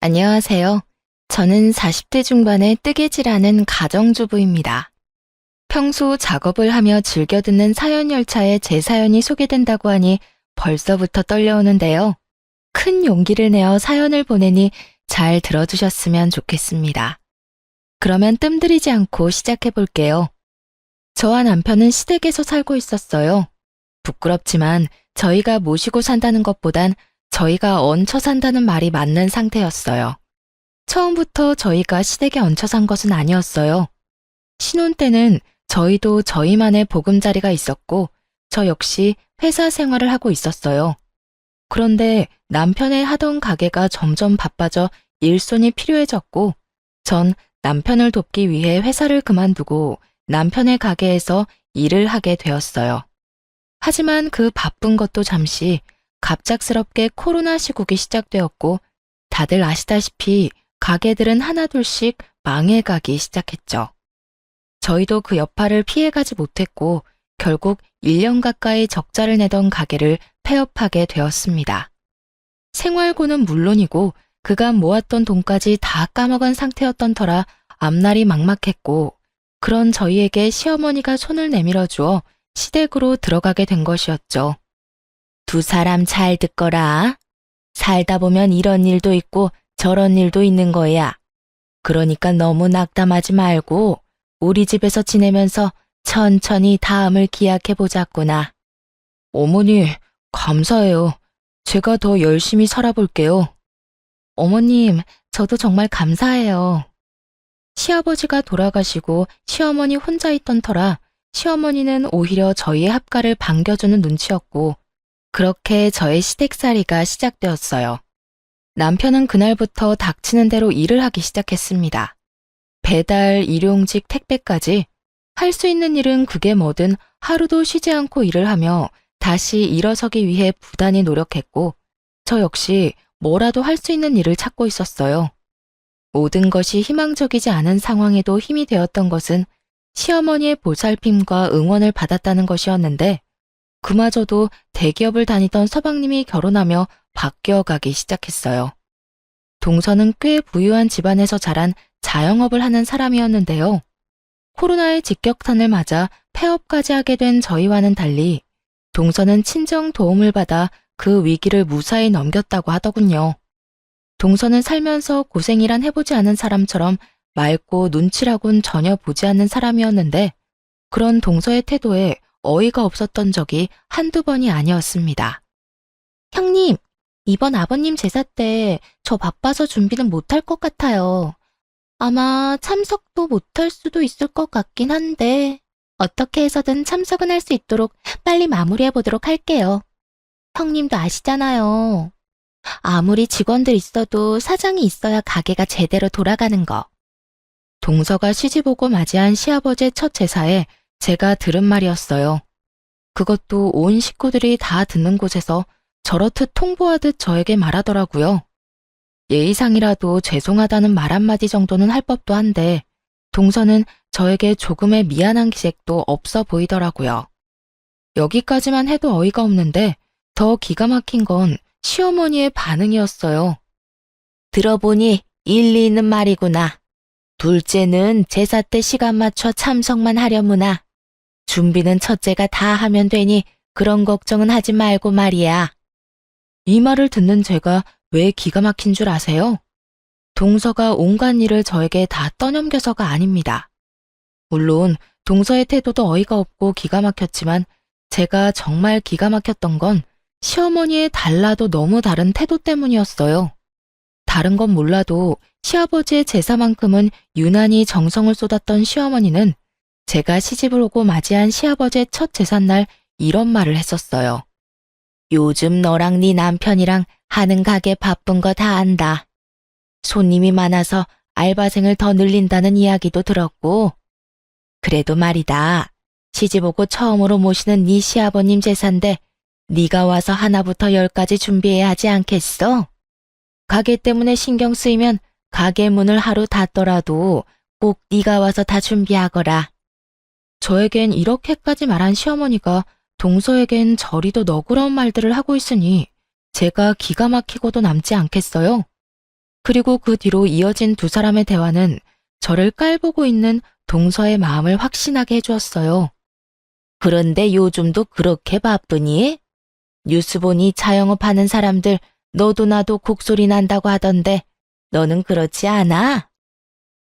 안녕하세요. 저는 40대 중반의 뜨개질하는 가정주부입니다. 평소 작업을 하며 즐겨 듣는 사연 열차에 제 사연이 소개된다고 하니 벌써부터 떨려오는데요. 큰 용기를 내어 사연을 보내니 잘 들어주셨으면 좋겠습니다. 그러면 뜸들이지 않고 시작해 볼게요. 저와 남편은 시댁에서 살고 있었어요. 부끄럽지만 저희가 모시고 산다는 것보단 저희가 얹혀 산다는 말이 맞는 상태였어요. 처음부터 저희가 시댁에 얹혀 산 것은 아니었어요. 신혼 때는 저희도 저희만의 보금자리가 있었고 저 역시 회사 생활을 하고 있었어요. 그런데 남편의 하던 가게가 점점 바빠져 일손이 필요해졌고 전 남편을 돕기 위해 회사를 그만두고 남편의 가게에서 일을 하게 되었어요. 하지만 그 바쁜 것도 잠시 갑작스럽게 코로나 시국이 시작되었고 다들 아시다시피 가게들은 하나둘씩 망해가기 시작했죠. 저희도 그 여파를 피해가지 못했고 결국 1년 가까이 적자를 내던 가게를 폐업하게 되었습니다. 생활고는 물론이고 그간 모았던 돈까지 다 까먹은 상태였던 터라 앞날이 막막했고 그런 저희에게 시어머니가 손을 내밀어 주어 시댁으로 들어가게 된 것이었죠. 두 사람 잘 듣거라. 살다 보면 이런 일도 있고 저런 일도 있는 거야. 그러니까 너무 낙담하지 말고 우리 집에서 지내면서 천천히 다음을 기약해 보자꾸나. 어머니, 감사해요. 제가 더 열심히 살아볼게요. 어머님, 저도 정말 감사해요. 시아버지가 돌아가시고 시어머니 혼자 있던 터라 시어머니는 오히려 저희의 합가를 반겨주는 눈치였고 그렇게 저의 시댁살이가 시작되었어요. 남편은 그날부터 닥치는 대로 일을 하기 시작했습니다. 배달, 일용직, 택배까지 할 수 있는 일은 그게 뭐든 하루도 쉬지 않고 일을 하며 다시 일어서기 위해 부단히 노력했고 저 역시 뭐라도 할 수 있는 일을 찾고 있었어요. 모든 것이 희망적이지 않은 상황에도 힘이 되었던 것은 시어머니의 보살핌과 응원을 받았다는 것이었는데 그마저도 대기업을 다니던 서방님이 결혼하며 바뀌어가기 시작했어요. 동서는 꽤 부유한 집안에서 자란 자영업을 하는 사람이었는데요. 코로나의 직격탄을 맞아 폐업까지 하게 된 저희와는 달리 동서는 친정 도움을 받아 그 위기를 무사히 넘겼다고 하더군요. 동서는 살면서 고생이란 해보지 않은 사람처럼 맑고 눈치라곤 전혀 보지 않는 사람이었는데 그런 동서의 태도에 어이가 없었던 적이 한두 번이 아니었습니다. 형님, 이번 아버님 제사 때 저 바빠서 준비는 못할 것 같아요. 아마 참석도 못할 수도 있을 것 같긴 한데 어떻게 해서든 참석은 할 수 있도록 빨리 마무리해 보도록 할게요. 형님도 아시잖아요. 아무리 직원들 있어도 사장이 있어야 가게가 제대로 돌아가는 거. 동서가 시집오고 맞이한 시아버지의 첫 제사에 제가 들은 말이었어요. 그것도 온 식구들이 다 듣는 곳에서 저렇듯 통보하듯 저에게 말하더라고요. 예의상이라도 죄송하다는 말 한마디 정도는 할 법도 한데 동서는 저에게 조금의 미안한 기색도 없어 보이더라고요. 여기까지만 해도 어이가 없는데 더 기가 막힌 건 시어머니의 반응이었어요. 들어보니 일리 있는 말이구나. 둘째는 제사 때 시간 맞춰 참석만 하려무나. 준비는 첫째가 다 하면 되니 그런 걱정은 하지 말고 말이야. 이 말을 듣는 제가 왜 기가 막힌 줄 아세요? 동서가 온갖 일을 저에게 다 떠넘겨서가 아닙니다. 물론 동서의 태도도 어이가 없고 기가 막혔지만 제가 정말 기가 막혔던 건 시어머니의 달라도 너무 다른 태도 때문이었어요. 다른 건 몰라도 시아버지의 제사만큼은 유난히 정성을 쏟았던 시어머니는 제가 시집을 오고 맞이한 시아버지의 첫 제삿날 이런 말을 했었어요. 요즘 너랑 네 남편이랑 하는 가게 바쁜 거 다 안다. 손님이 많아서 알바생을 더 늘린다는 이야기도 들었고. 그래도 말이다. 시집 오고 처음으로 모시는 네 시아버님 제사인데 네가 와서 하나부터 열까지 준비해야 하지 않겠어? 가게 때문에 신경 쓰이면 가게 문을 하루 닫더라도 꼭 네가 와서 다 준비하거라. 저에겐 이렇게까지 말한 시어머니가 동서에겐 저리도 너그러운 말들을 하고 있으니 제가 기가 막히고도 남지 않겠어요? 그리고 그 뒤로 이어진 두 사람의 대화는 저를 깔보고 있는 동서의 마음을 확신하게 해주었어요. 그런데 요즘도 그렇게 바쁘니? 뉴스 보니 자영업하는 사람들 너도 나도 곡소리 난다고 하던데 너는 그렇지 않아?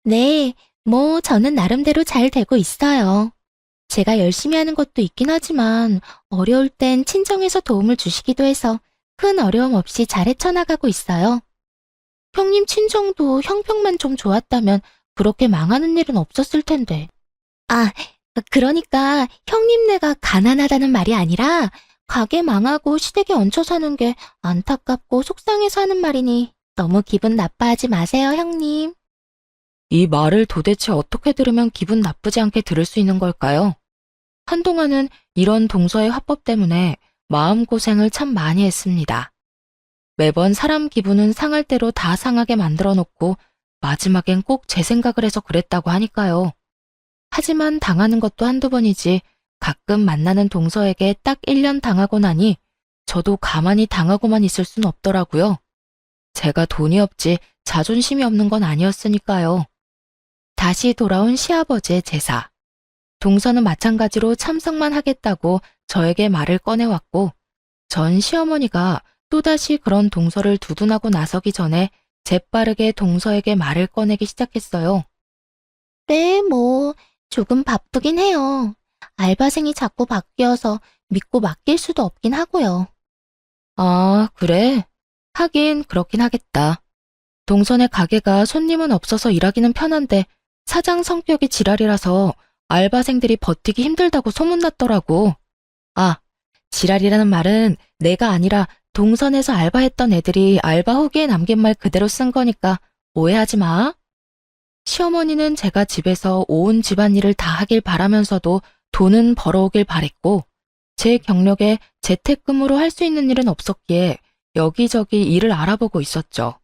네, 저는 나름대로 잘 되고 있어요. 제가 열심히 하는 것도 있긴 하지만 어려울 땐 친정에서 도움을 주시기도 해서 큰 어려움 없이 잘 헤쳐나가고 있어요. 형님 친정도 형평만 좀 좋았다면 그렇게 망하는 일은 없었을 텐데. 아, 그러니까 형님네가 가난하다는 말이 아니라 가게 망하고 시댁에 얹혀 사는 게 안타깝고 속상해서 하는 말이니 너무 기분 나빠하지 마세요, 형님. 이 말을 도대체 어떻게 들으면 기분 나쁘지 않게 들을 수 있는 걸까요? 한동안은 이런 동서의 화법 때문에 마음고생을 참 많이 했습니다. 매번 사람 기분은 상할 대로 다 상하게 만들어 놓고 마지막엔 꼭 제 생각을 해서 그랬다고 하니까요. 하지만 당하는 것도 한두 번이지 가끔 만나는 동서에게 딱 1년 당하고 나니 저도 가만히 당하고만 있을 순 없더라고요. 제가 돈이 없지 자존심이 없는 건 아니었으니까요. 다시 돌아온 시아버지의 제사. 동서는 마찬가지로 참석만 하겠다고 저에게 말을 꺼내왔고 전 시어머니가 또다시 그런 동서를 두둔하고 나서기 전에 재빠르게 동서에게 말을 꺼내기 시작했어요. 네, 조금 바쁘긴 해요. 알바생이 자꾸 바뀌어서 믿고 맡길 수도 없긴 하고요. 아, 그래? 하긴 그렇긴 하겠다. 동선의 가게가 손님은 없어서 일하기는 편한데 사장 성격이 지랄이라서 알바생들이 버티기 힘들다고 소문났더라고. 아, 지랄이라는 말은 내가 아니라 동선에서 알바했던 애들이 알바 후기에 남긴 말 그대로 쓴 거니까 오해하지 마. 시어머니는 제가 집에서 온 집안일을 다 하길 바라면서도 돈은 벌어오길 바랬고 제 경력에 재택근무로 할 수 있는 일은 없었기에 여기저기 일을 알아보고 있었죠.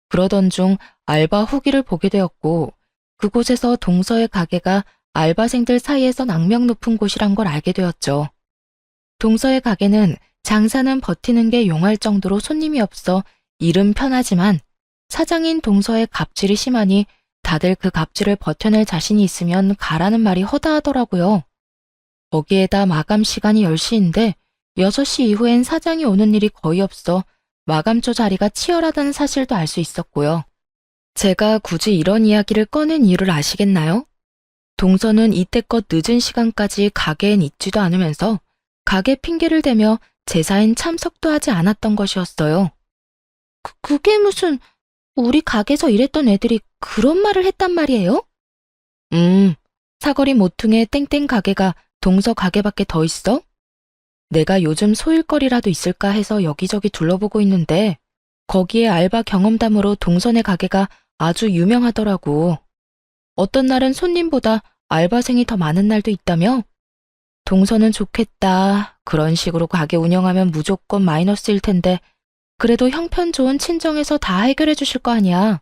그러던 중 알바 후기를 보게 되었고 그곳에서 동서의 가게가 알바생들 사이에선 악명 높은 곳이란 걸 알게 되었죠. 동서의 가게는 장사는 버티는 게 용할 정도로 손님이 없어 일은 편하지만 사장인 동서의 갑질이 심하니 다들 그 갑질을 버텨낼 자신이 있으면 가라는 말이 허다하더라고요. 거기에다 마감 시간이 10시인데 6시 이후엔 사장이 오는 일이 거의 없어 마감조 자리가 치열하다는 사실도 알 수 있었고요. 제가 굳이 이런 이야기를 꺼낸 이유를 아시겠나요? 동서는 이때껏 늦은 시간까지 가게엔 있지도 않으면서 가게 핑계를 대며 제사엔 참석도 하지 않았던 것이었어요. 그게 무슨 우리 가게에서 일했던 애들이 그런 말을 했단 말이에요? 사거리 모퉁이에 땡땡 가게가 동서 가게밖에 더 있어? 내가 요즘 소일거리라도 있을까 해서 여기저기 둘러보고 있는데 거기에 알바 경험담으로 동선의 가게가 아주 유명하더라고. 어떤 날은 손님보다 알바생이 더 많은 날도 있다며? 동서는 좋겠다. 그런 식으로 가게 운영하면 무조건 마이너스일 텐데 그래도 형편 좋은 친정에서 다 해결해 주실 거 아니야.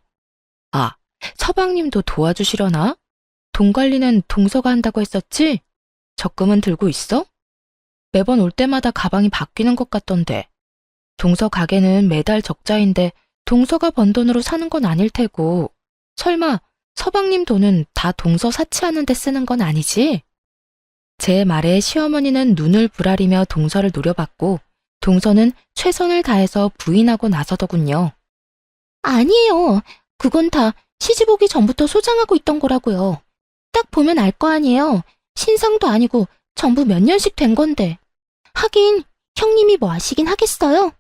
아, 서방님도 도와주시려나? 돈 관리는 동서가 한다고 했었지? 적금은 들고 있어? 매번 올 때마다 가방이 바뀌는 것 같던데. 동서 가게는 매달 적자인데 동서가 번 돈으로 사는 건 아닐 테고 설마 서방님 돈은 다 동서 사치하는 데 쓰는 건 아니지? 제 말에 시어머니는 눈을 부라리며 동서를 노려봤고 동서는 최선을 다해서 부인하고 나서더군요. 아니에요. 그건 다 시집 오기 전부터 소장하고 있던 거라고요. 딱 보면 알 거 아니에요. 신상도 아니고 전부 몇 년씩 된 건데. 하긴 형님이 뭐 아시긴 하겠어요?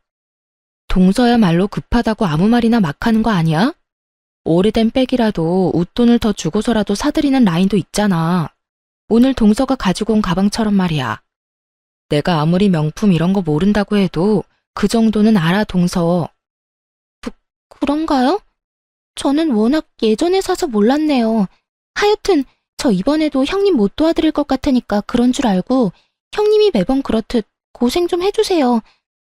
동서야말로 급하다고 아무 말이나 막 하는 거 아니야? 오래된 백이라도 웃돈을 더 주고서라도 사들이는 라인도 있잖아. 오늘 동서가 가지고 온 가방처럼 말이야. 내가 아무리 명품 이런 거 모른다고 해도 그 정도는 알아, 동서. 그런가요? 저는 워낙 예전에 사서 몰랐네요. 하여튼 저 이번에도 형님 못 도와드릴 것 같으니까 그런 줄 알고 형님이 매번 그렇듯 고생 좀 해주세요.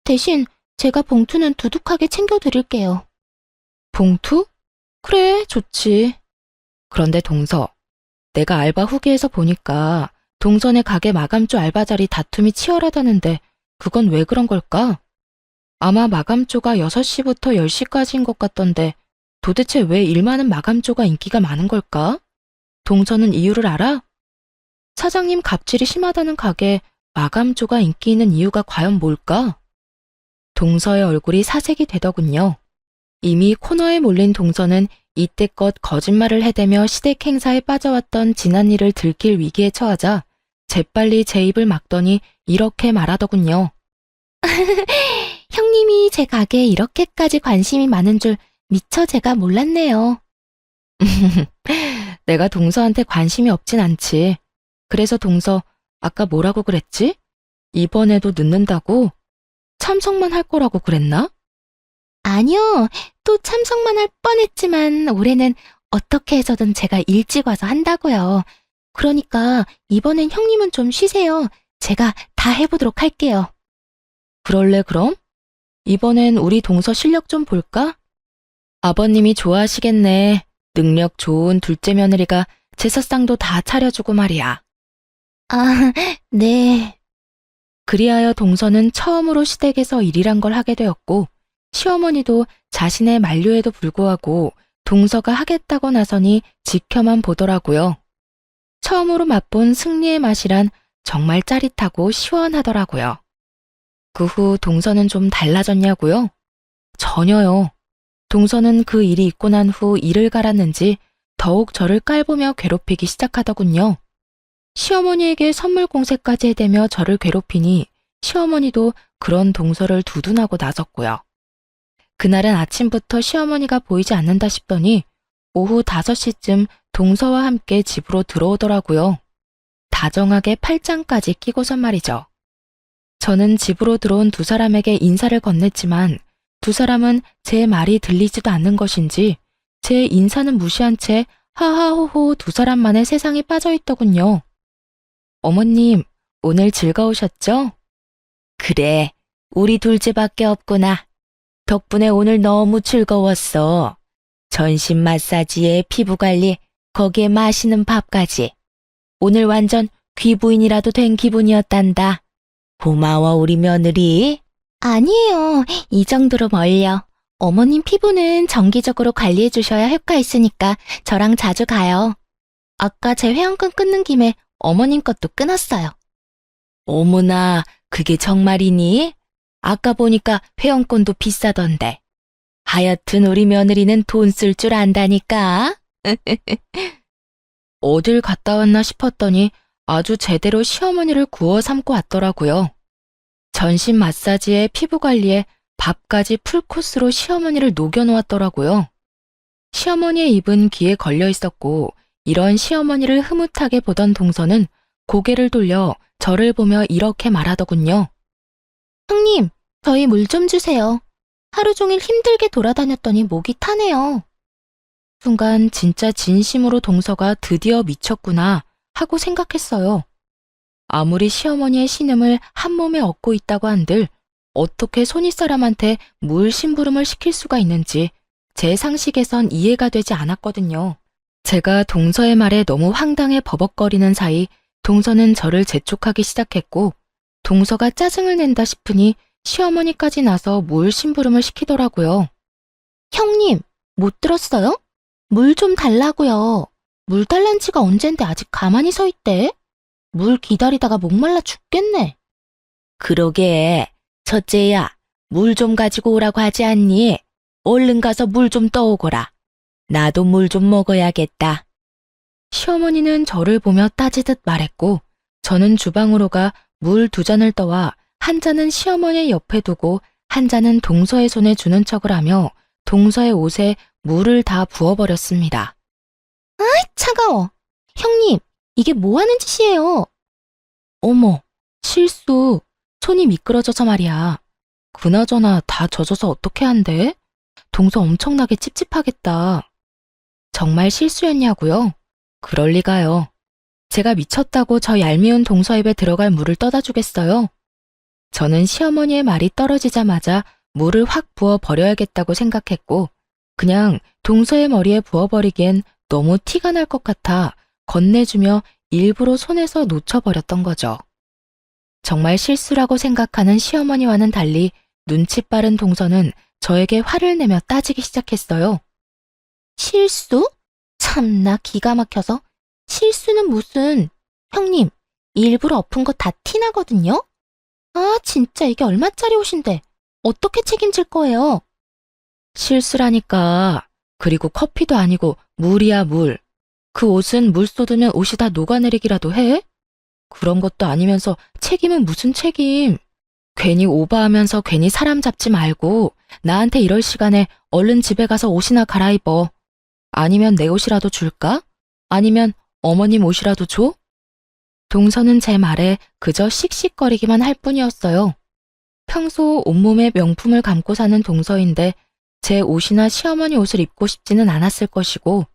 대신 제가 봉투는 두둑하게 챙겨드릴게요. 봉투? 그래, 좋지. 그런데 동서, 내가 알바 후기에서 보니까 동선의 가게 마감조 알바 자리 다툼이 치열하다는데 그건 왜 그런 걸까? 아마 마감조가 6시부터 10시까지인 것 같던데 도대체 왜 일 많은 마감조가 인기가 많은 걸까? 동서는 이유를 알아? 사장님 갑질이 심하다는 가게 마감조가 인기 있는 이유가 과연 뭘까? 동서의 얼굴이 사색이 되더군요. 이미 코너에 몰린 동서는 이때껏 거짓말을 해대며 시댁 행사에 빠져왔던 지난 일을 들킬 위기에 처하자 재빨리 제 입을 막더니 이렇게 말하더군요. 형님이 제 가게에 이렇게까지 관심이 많은 줄 미처 제가 몰랐네요. 내가 동서한테 관심이 없진 않지. 그래서 동서, 아까 뭐라고 그랬지? 이번에도 늦는다고? 참석만 할 거라고 그랬나? 아니요. 또 참석만 할 뻔했지만 올해는 어떻게 해서든 제가 일찍 와서 한다고요. 그러니까 이번엔 형님은 좀 쉬세요. 제가 다 해보도록 할게요. 그럴래 그럼? 이번엔 우리 동서 실력 좀 볼까? 아버님이 좋아하시겠네. 능력 좋은 둘째 며느리가 제사상도 다 차려주고 말이야. 아, 네. 그리하여 동서는 처음으로 시댁에서 일이란 걸 하게 되었고 시어머니도 자신의 만류에도 불구하고 동서가 하겠다고 나서니 지켜만 보더라고요. 처음으로 맛본 승리의 맛이란 정말 짜릿하고 시원하더라고요. 그 후 동서는 좀 달라졌냐고요? 전혀요. 동서는 그 일이 있고 난 후 일을 갈았는지 더욱 저를 깔보며 괴롭히기 시작하더군요. 시어머니에게 선물 공세까지 해대며 저를 괴롭히니 시어머니도 그런 동서를 두둔하고 나섰고요. 그날은 아침부터 시어머니가 보이지 않는다 싶더니 오후 5시쯤 동서와 함께 집으로 들어오더라고요. 다정하게 팔짱까지 끼고선 말이죠. 저는 집으로 들어온 두 사람에게 인사를 건넸지만 두 사람은 제 말이 들리지도 않는 것인지 제 인사는 무시한 채 하하호호 두 사람만의 세상에 빠져있더군요. 어머님, 오늘 즐거우셨죠? 그래, 우리 둘째밖에 없구나. 덕분에 오늘 너무 즐거웠어. 전신 마사지에 피부 관리, 거기에 맛있는 밥까지. 오늘 완전 귀부인이라도 된 기분이었단다. 고마워, 우리 며느리. 아니에요. 이 정도로 멀려. 어머님 피부는 정기적으로 관리해 주셔야 효과 있으니까 저랑 자주 가요. 아까 제 회원권 끊는 김에 어머님 것도 끊었어요. 어머나, 그게 정말이니? 아까 보니까 회원권도 비싸던데. 하여튼 우리 며느리는 돈 쓸 줄 안다니까. 어딜 갔다 왔나 싶었더니 아주 제대로 시어머니를 구워 삼고 왔더라고요. 전신 마사지에 피부 관리에 밥까지 풀코스로 시어머니를 녹여놓았더라고요. 시어머니의 입은 귀에 걸려 있었고 이런 시어머니를 흐뭇하게 보던 동서는 고개를 돌려 저를 보며 이렇게 말하더군요. 형님, 저희 물 좀 주세요. 하루 종일 힘들게 돌아다녔더니 목이 타네요. 순간 진짜 진심으로 동서가 드디어 미쳤구나 하고 생각했어요. 아무리 시어머니의 신음을 한 몸에 얻고 있다고 한들 어떻게 손윗사람한테 물 심부름을 시킬 수가 있는지 제 상식에선 이해가 되지 않았거든요. 제가 동서의 말에 너무 황당해 버벅거리는 사이 동서는 저를 재촉하기 시작했고 동서가 짜증을 낸다 싶으니 시어머니까지 나서 물 심부름을 시키더라고요. 형님, 못 들었어요? 물 좀 달라고요. 물 달란 지가 언젠데 아직 가만히 서 있대? 물 기다리다가 목말라 죽겠네. 그러게, 첫째야, 물 좀 가지고 오라고 하지 않니? 얼른 가서 물 좀 떠오거라. 나도 물 좀 먹어야겠다. 시어머니는 저를 보며 따지듯 말했고 저는 주방으로 가 물 2잔을 떠와 한 잔은 시어머니 옆에 두고 한 잔은 동서의 손에 주는 척을 하며 동서의 옷에 물을 다 부어버렸습니다. 아이, 차가워. 형님, 이게 뭐 하는 짓이에요? 어머, 실수. 손이 미끄러져서 말이야. 그나저나 다 젖어서 어떻게 한대? 동서 엄청나게 찝찝하겠다. 정말 실수였냐고요? 그럴 리가요. 제가 미쳤다고 저 얄미운 동서 입에 들어갈 물을 떠다 주겠어요? 저는 시어머니의 말이 떨어지자마자 물을 확 부어 버려야겠다고 생각했고 그냥 동서의 머리에 부어버리기엔 너무 티가 날 것 같아 건네주며 일부러 손에서 놓쳐버렸던 거죠. 정말 실수라고 생각하는 시어머니와는 달리 눈치 빠른 동서는 저에게 화를 내며 따지기 시작했어요. 실수? 참나 기가 막혀서. 실수는 무슨. 형님, 일부러 엎은 거 다 티나거든요? 아, 진짜 이게 얼마짜리 옷인데. 어떻게 책임질 거예요? 실수라니까. 그리고 커피도 아니고 물이야, 물. 그 옷은 물 쏟으면 옷이 다 녹아내리기라도 해? 그런 것도 아니면서 책임은 무슨 책임? 괜히 오버하면서 괜히 사람 잡지 말고 나한테 이럴 시간에 얼른 집에 가서 옷이나 갈아입어. 아니면 내 옷이라도 줄까? 아니면 어머님 옷이라도 줘? 동서는 제 말에 그저 씩씩거리기만 할 뿐이었어요. 평소 온몸에 명품을 감고 사는 동서인데 제 옷이나 시어머니 옷을 입고 싶지는 않았을 것이고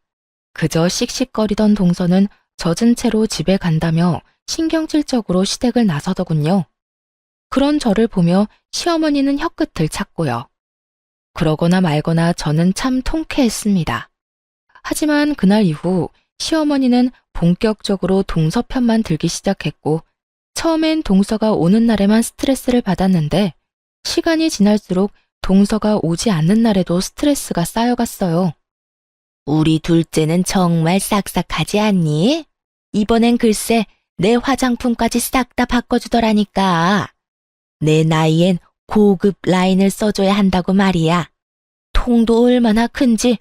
그저 씩씩거리던 동서는 젖은 채로 집에 간다며 신경질적으로 시댁을 나서더군요. 그런 저를 보며 시어머니는 혀끝을 찼고요. 그러거나 말거나 저는 참 통쾌했습니다. 하지만 그날 이후 시어머니는 본격적으로 동서 편만 들기 시작했고 처음엔 동서가 오는 날에만 스트레스를 받았는데 시간이 지날수록 동서가 오지 않는 날에도 스트레스가 쌓여갔어요. 우리 둘째는 정말 싹싹하지 않니? 이번엔 글쎄 내 화장품까지 싹 다 바꿔주더라니까. 내 나이엔 고급 라인을 써줘야 한다고 말이야. 통도 얼마나 큰지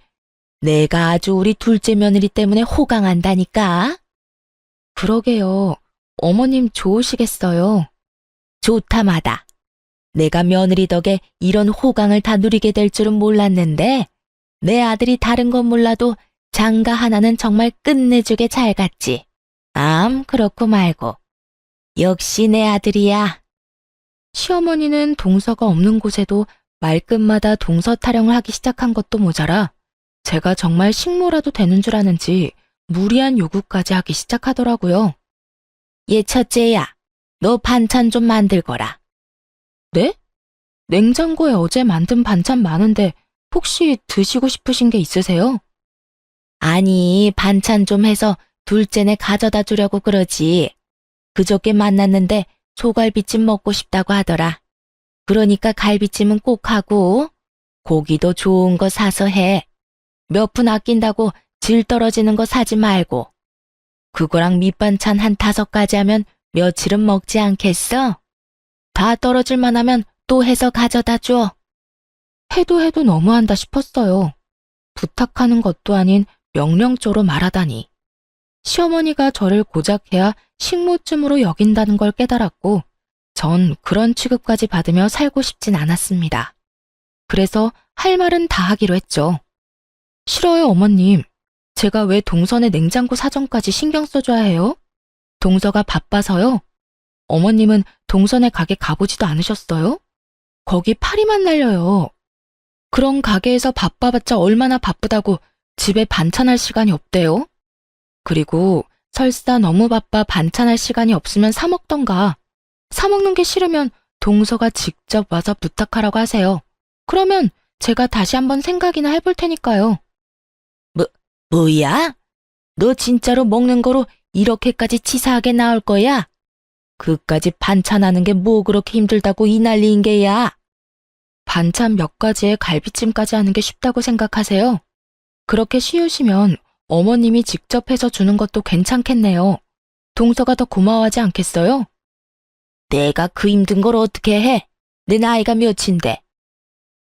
내가 아주 우리 둘째 며느리 때문에 호강한다니까. 그러게요. 어머님 좋으시겠어요. 좋다마다. 내가 며느리 덕에 이런 호강을 다 누리게 될 줄은 몰랐는데 내 아들이 다른 건 몰라도 장가 하나는 정말 끝내주게 잘 갔지. 그렇고 말고. 역시 내 아들이야. 시어머니는 동서가 없는 곳에도 말끝마다 동서 타령을 하기 시작한 것도 모자라 제가 정말 식모라도 되는 줄 아는지 무리한 요구까지 하기 시작하더라고요. 얘 첫째야, 너 반찬 좀 만들거라. 네? 냉장고에 어제 만든 반찬 많은데 혹시 드시고 싶으신 게 있으세요? 아니, 반찬 좀 해서 둘째네 가져다 주려고 그러지. 그저께 만났는데 소갈비찜 먹고 싶다고 하더라. 그러니까 갈비찜은 꼭 하고 고기도 좋은 거 사서 해. 몇 푼 아낀다고 질 떨어지는 거 사지 말고. 그거랑 밑반찬 한 5가지 하면 며칠은 먹지 않겠어? 다 떨어질만 하면 또 해서 가져다 줘. 해도 너무한다 싶었어요. 부탁하는 것도 아닌 명령조로 말하다니. 시어머니가 저를 고작 해야 식모쯤으로 여긴다는 걸 깨달았고 전 그런 취급까지 받으며 살고 싶진 않았습니다. 그래서 할 말은 다 하기로 했죠. 싫어요, 어머님. 제가 왜 동선의 냉장고 사정까지 신경 써줘야 해요? 동서가 바빠서요? 어머님은 동선의 가게 가보지도 않으셨어요? 거기 파리만 날려요. 그런 가게에서 바빠봤자 얼마나 바쁘다고 집에 반찬할 시간이 없대요? 그리고 설사 너무 바빠 반찬할 시간이 없으면 사 먹던가. 사 먹는 게 싫으면 동서가 직접 와서 부탁하라고 하세요. 그러면 제가 다시 한번 생각이나 해볼 테니까요. 뭐야? 너 진짜로 먹는 거로 이렇게까지 치사하게 나올 거야? 그까지 반찬하는 게 뭐 그렇게 힘들다고 이 난리인 게야? 반찬 몇 가지에 갈비찜까지 하는 게 쉽다고 생각하세요? 그렇게 쉬우시면 어머님이 직접 해서 주는 것도 괜찮겠네요. 동서가 더 고마워하지 않겠어요? 내가 그 힘든 걸 어떻게 해? 내 나이가 몇인데.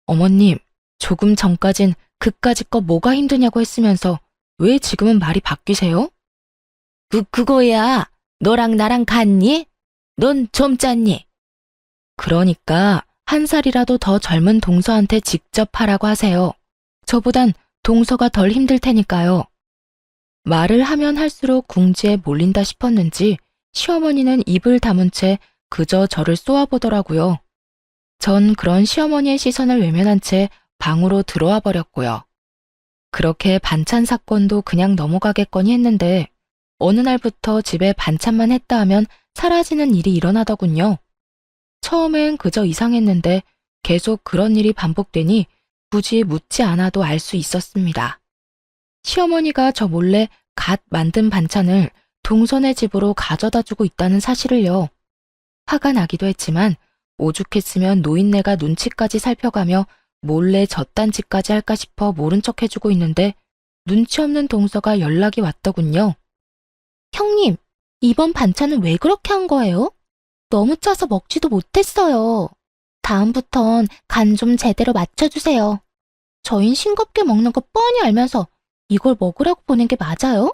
어머님, 조금 전까진 그까짓 거 뭐가 힘드냐고 했으면서 왜 지금은 말이 바뀌세요? 그거야. 너랑 나랑 같니? 넌 젊잖니? 그러니까 1살이라도 더 젊은 동서한테 직접 하라고 하세요. 저보단 동서가 덜 힘들 테니까요. 말을 하면 할수록 궁지에 몰린다 싶었는지 시어머니는 입을 다문 채 그저 저를 쏘아보더라고요. 전 그런 시어머니의 시선을 외면한 채 방으로 들어와 버렸고요. 그렇게 반찬 사건도 그냥 넘어가겠거니 했는데 어느 날부터 집에 반찬만 했다 하면 사라지는 일이 일어나더군요. 처음엔 그저 이상했는데 계속 그런 일이 반복되니 굳이 묻지 않아도 알 수 있었습니다. 시어머니가 저 몰래 갓 만든 반찬을 동선의 집으로 가져다 주고 있다는 사실을요. 화가 나기도 했지만 오죽했으면 노인네가 눈치까지 살펴가며 몰래 젖단지까지 할까 싶어 모른 척 해주고 있는데 눈치 없는 동서가 연락이 왔더군요. 형님, 이번 반찬은 왜 그렇게 한 거예요? 너무 짜서 먹지도 못했어요. 다음부턴 간 좀 제대로 맞춰주세요. 저흰 싱겁게 먹는 거 뻔히 알면서 이걸 먹으라고 보낸 게 맞아요?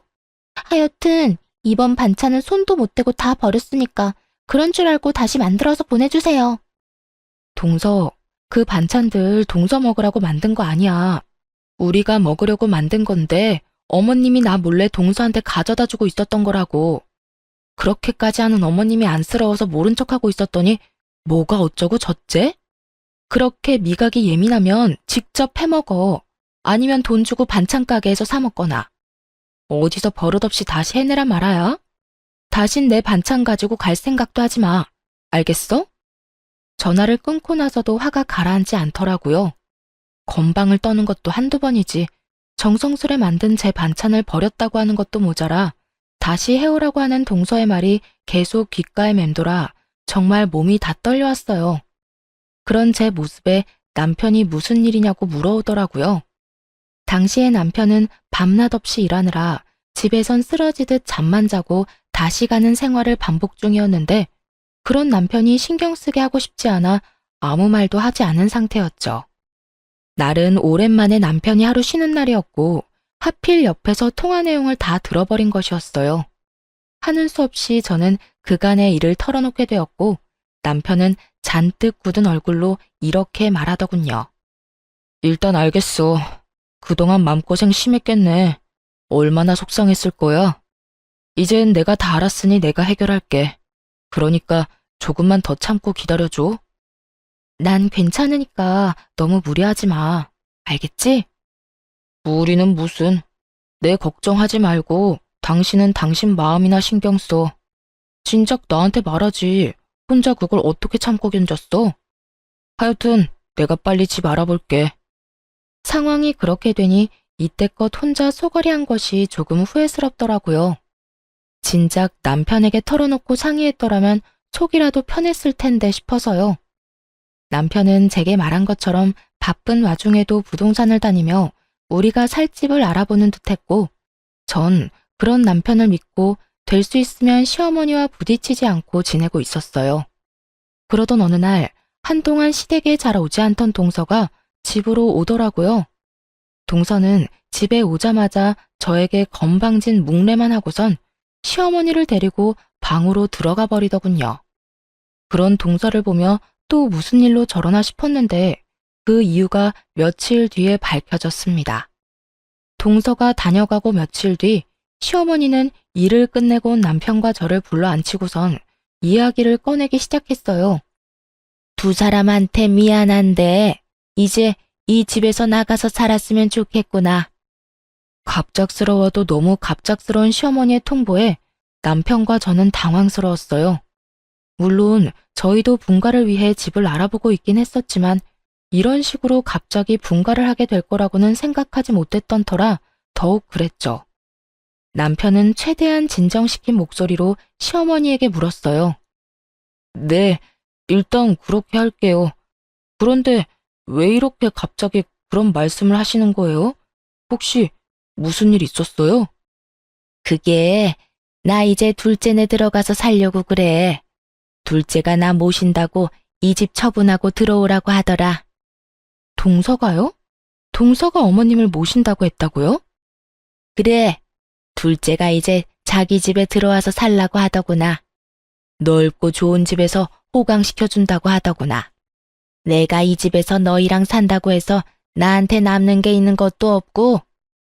하여튼 이번 반찬은 손도 못 대고 다 버렸으니까 그런 줄 알고 다시 만들어서 보내주세요. 동서, 그 반찬들 동서 먹으라고 만든 거 아니야. 우리가 먹으려고 만든 건데 어머님이 나 몰래 동서한테 가져다 주고 있었던 거라고. 그렇게까지 하는 어머님이 안쓰러워서 모른 척하고 있었더니 뭐가 어쩌고 저째? 그렇게 미각이 예민하면 직접 해먹어. 아니면 돈 주고 반찬 가게에서 사 먹거나. 어디서 버릇없이 다시 해내라 말아야? 다신 내 반찬 가지고 갈 생각도 하지 마. 알겠어? 전화를 끊고 나서도 화가 가라앉지 않더라고요. 건방을 떠는 것도 한두 번이지 정성스레 만든 제 반찬을 버렸다고 하는 것도 모자라 다시 해오라고 하는 동서의 말이 계속 귓가에 맴돌아 정말 몸이 다 떨려왔어요. 그런 제 모습에 남편이 무슨 일이냐고 물어오더라고요. 당시에 남편은 밤낮 없이 일하느라 집에선 쓰러지듯 잠만 자고 다시 가는 생활을 반복 중이었는데 그런 남편이 신경 쓰게 하고 싶지 않아 아무 말도 하지 않은 상태였죠. 날은 오랜만에 남편이 하루 쉬는 날이었고 하필 옆에서 통화 내용을 다 들어버린 것이었어요. 하는 수 없이 저는 그간의 일을 털어놓게 되었고 남편은 잔뜩 굳은 얼굴로 이렇게 말하더군요. 일단 알겠어. 그동안 맘고생 심했겠네. 얼마나 속상했을 거야. 이젠 내가 다 알았으니 내가 해결할게. 그러니까 조금만 더 참고 기다려줘. 난 괜찮으니까 너무 무리하지 마. 알겠지? 무리는 무슨. 내 걱정하지 말고 당신은 당신 마음이나 신경 써. 진작 나한테 말하지. 혼자 그걸 어떻게 참고 견뎠어? 하여튼 내가 빨리 집 알아볼게. 상황이 그렇게 되니 이때껏 혼자 소거리한 것이 조금 후회스럽더라고요. 진작 남편에게 털어놓고 상의했더라면 속이라도 편했을 텐데 싶어서요. 남편은 제게 말한 것처럼 바쁜 와중에도 부동산을 다니며 우리가 살 집을 알아보는 듯했고 전 그런 남편을 믿고 될 수 있으면 시어머니와 부딪히지 않고 지내고 있었어요. 그러던 어느 날 한동안 시댁에 잘 오지 않던 동서가 집으로 오더라고요. 동서는 집에 오자마자 저에게 건방진 묵례만 하고선 시어머니를 데리고 방으로 들어가 버리더군요. 그런 동서를 보며 또 무슨 일로 저러나 싶었는데 그 이유가 며칠 뒤에 밝혀졌습니다. 동서가 다녀가고 며칠 뒤 시어머니는 일을 끝내고 온 남편과 저를 불러 앉히고선 이야기를 꺼내기 시작했어요. 두 사람한테 미안한데 이제 이 집에서 나가서 살았으면 좋겠구나. 갑작스러워도 너무 갑작스러운 시어머니의 통보에 남편과 저는 당황스러웠어요. 물론 저희도 분가를 위해 집을 알아보고 있긴 했었지만 이런 식으로 갑자기 분가를 하게 될 거라고는 생각하지 못했던 터라 더욱 그랬죠. 남편은 최대한 진정시킨 목소리로 시어머니에게 물었어요. 네, 일단 그렇게 할게요. 그런데 왜 이렇게 갑자기 그런 말씀을 하시는 거예요? 혹시 무슨 일 있었어요? 그게 나 이제 둘째네 들어가서 살려고 그래. 둘째가 나 모신다고 이 집 처분하고 들어오라고 하더라. 동서가요? 동서가 어머님을 모신다고 했다고요? 그래. 둘째가 이제 자기 집에 들어와서 살라고 하더구나. 넓고 좋은 집에서 호강시켜준다고 하더구나. 내가 이 집에서 너희랑 산다고 해서 나한테 남는 게 있는 것도 없고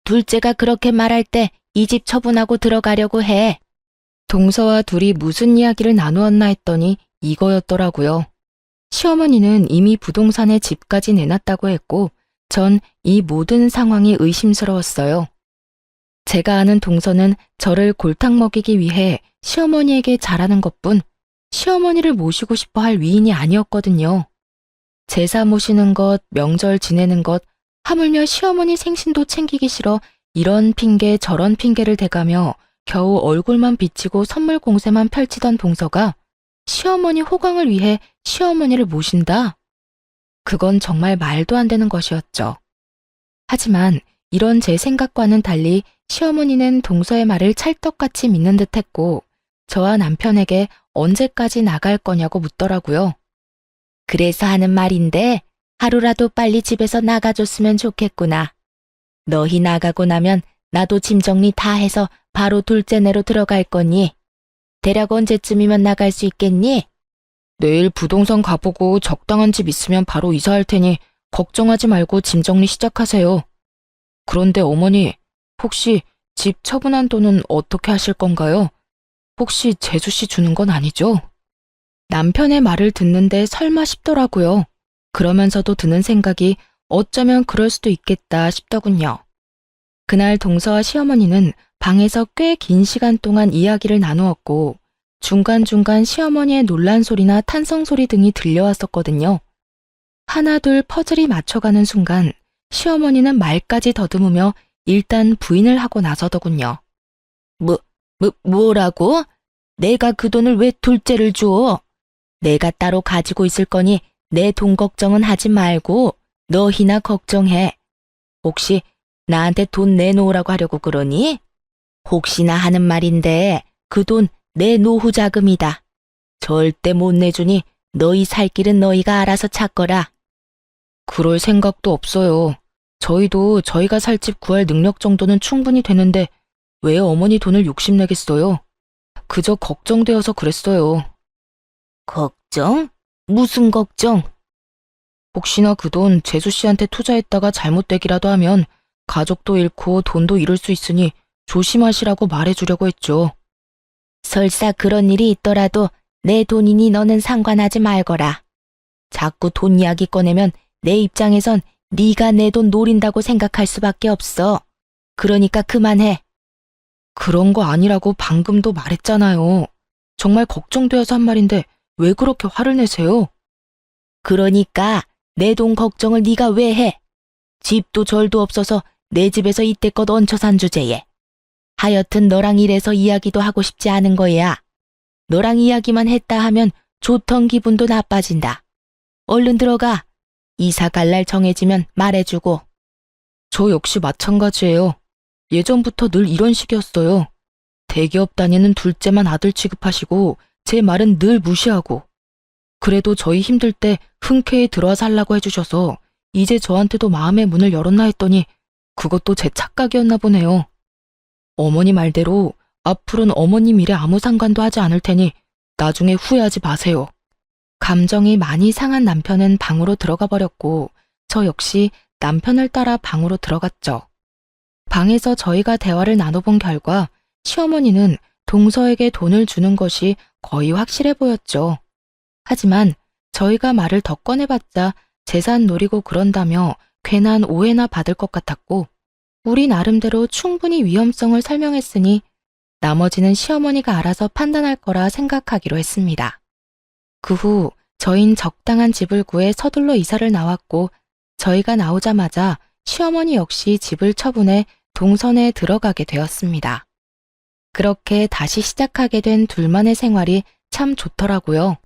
둘째가 그렇게 말할 때 이 집 처분하고 들어가려고 해. 동서와 둘이 무슨 이야기를 나누었나 했더니 이거였더라고요. 시어머니는 이미 부동산에 집까지 내놨다고 했고 전 이 모든 상황이 의심스러웠어요. 제가 아는 동서는 저를 골탕 먹이기 위해 시어머니에게 잘하는 것뿐 시어머니를 모시고 싶어 할 위인이 아니었거든요. 제사 모시는 것, 명절 지내는 것, 하물며 시어머니 생신도 챙기기 싫어 이런 핑계 저런 핑계를 대가며 겨우 얼굴만 비치고 선물 공세만 펼치던 동서가 시어머니 호강을 위해 시어머니를 모신다? 그건 정말 말도 안 되는 것이었죠. 하지만 이런 제 생각과는 달리 시어머니는 동서의 말을 찰떡같이 믿는 듯했고 저와 남편에게 언제까지 나갈 거냐고 묻더라고요. 그래서 하는 말인데 하루라도 빨리 집에서 나가줬으면 좋겠구나. 너희 나가고 나면 나도 짐 정리 다 해서 바로 둘째 내로 들어갈 거니. 대략 언제쯤이면 나갈 수 있겠니? 내일 부동산 가보고 적당한 집 있으면 바로 이사할 테니 걱정하지 말고 짐 정리 시작하세요. 그런데 어머니, 혹시 집 처분한 돈은 어떻게 하실 건가요? 혹시 재수 씨 주는 건 아니죠? 남편의 말을 듣는데 설마 싶더라고요. 그러면서도 드는 생각이 어쩌면 그럴 수도 있겠다 싶더군요. 그날 동서와 시어머니는 방에서 꽤 긴 시간 동안 이야기를 나누었고 중간중간 시어머니의 놀란 소리나 탄성 소리 등이 들려왔었거든요. 하나둘 퍼즐이 맞춰가는 순간 시어머니는 말까지 더듬으며 일단 부인을 하고 나서더군요. 뭐라고? 내가 그 돈을 왜 둘째를 줘? 내가 따로 가지고 있을 거니 내 돈 걱정은 하지 말고 너희나 걱정해. 혹시 나한테 돈 내놓으라고 하려고 그러니? 혹시나 하는 말인데 그 돈 내 노후 자금이다. 절대 못 내주니 너희 살 길은 너희가 알아서 찾거라. 그럴 생각도 없어요. 저희도 저희가 살 집 구할 능력 정도는 충분히 되는데 왜 어머니 돈을 욕심내겠어요? 그저 걱정되어서 그랬어요. 걱정? 무슨 걱정? 혹시나 그 돈 재수 씨한테 투자했다가 잘못되기라도 하면 가족도 잃고 돈도 잃을 수 있으니 조심하시라고 말해주려고 했죠. 설사 그런 일이 있더라도 내 돈이니 너는 상관하지 말거라. 자꾸 돈 이야기 꺼내면 내 입장에선 네가 내 돈 노린다고 생각할 수밖에 없어. 그러니까 그만해. 그런 거 아니라고 방금도 말했잖아요. 정말 걱정되어서 한 말인데 왜 그렇게 화를 내세요? 그러니까 내 돈 걱정을 네가 왜 해? 집도 절도 없어서 내 집에서 이때껏 얹혀 산 주제에. 하여튼 너랑 이래서 이야기도 하고 싶지 않은 거야. 너랑 이야기만 했다 하면 좋던 기분도 나빠진다. 얼른 들어가. 이사 갈 날 정해지면 말해주고. 저 역시 마찬가지예요. 예전부터 늘 이런 식이었어요. 대기업 다니는 둘째만 아들 취급하시고 제 말은 늘 무시하고. 그래도 저희 힘들 때 흔쾌히 들어와 살라고 해주셔서 이제 저한테도 마음의 문을 열었나 했더니 그것도 제 착각이었나 보네요. 어머니 말대로 앞으로는 어머님 일에 아무 상관도 하지 않을 테니 나중에 후회하지 마세요. 감정이 많이 상한 남편은 방으로 들어가 버렸고 저 역시 남편을 따라 방으로 들어갔죠. 방에서 저희가 대화를 나눠본 결과 시어머니는 동서에게 돈을 주는 것이 거의 확실해 보였죠. 하지만 저희가 말을 더 꺼내봤자 재산 노리고 그런다며 괜한 오해나 받을 것 같았고 우리 나름대로 충분히 위험성을 설명했으니 나머지는 시어머니가 알아서 판단할 거라 생각하기로 했습니다. 그 후 저흰 적당한 집을 구해 서둘러 이사를 나왔고 저희가 나오자마자 시어머니 역시 집을 처분해 동선에 들어가게 되었습니다. 그렇게 다시 시작하게 된 둘만의 생활이 참 좋더라고요.